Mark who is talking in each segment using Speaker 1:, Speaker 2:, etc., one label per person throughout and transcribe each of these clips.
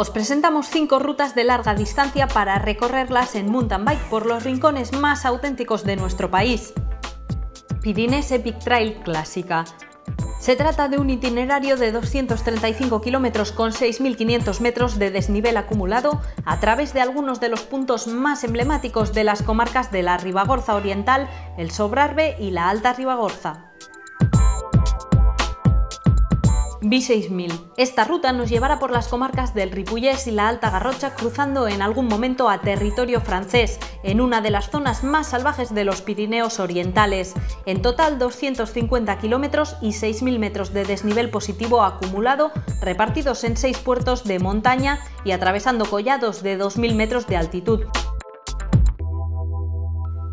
Speaker 1: Os presentamos 5 rutas de larga distancia para recorrerlas en mountain bike por los rincones más auténticos de nuestro país. Pyrenees Epic Trail Clásica. Se trata de un itinerario de 235 kilómetros con 6.500 metros de desnivel acumulado a través de algunos de los puntos más emblemáticos de las comarcas de la Ribagorza Oriental, el Sobrarbe y la Alta Ribagorza. B6000. Esta ruta nos llevará por las comarcas del Ripollès y la Alta Garrotxa, cruzando en algún momento a territorio francés, en una de las zonas más salvajes de los Pirineos orientales. En total 250 kilómetros y 6.000 metros de desnivel positivo acumulado, repartidos en 6 puertos de montaña y atravesando collados de 2.000 metros de altitud.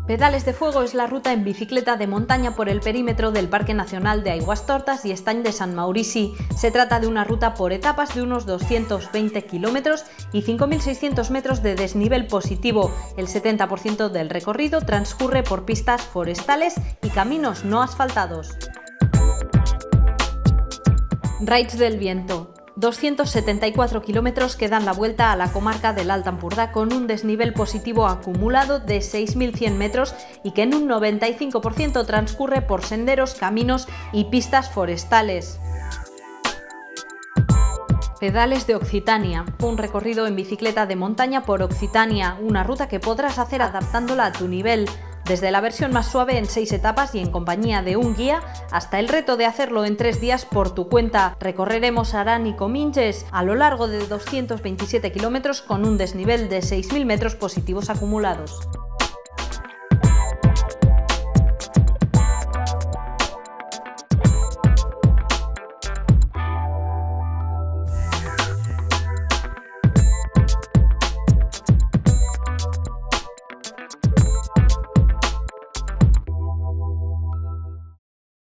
Speaker 1: Pedales de Fuego es la ruta en bicicleta de montaña por el perímetro del Parque Nacional de Aigüestortes y Estany de Sant Maurici. Se trata de una ruta por etapas de unos 220 kilómetros y 5.600 metros de desnivel positivo. El 70% del recorrido transcurre por pistas forestales y caminos no asfaltados. Raids del Viento. 274 kilómetros que dan la vuelta a la comarca del Alt Empordà con un desnivel positivo acumulado de 6.100 metros y que en un 95% transcurre por senderos, caminos y pistas forestales. Pedales de Occitania, un recorrido en bicicleta de montaña por Occitania, una ruta que podrás hacer adaptándola a tu nivel, desde la versión más suave en 6 etapas y en compañía de un guía, hasta el reto de hacerlo en 3 días por tu cuenta. Recorreremos Aran y Comminges a lo largo de 227 kilómetros con un desnivel de 6.000 metros positivos acumulados.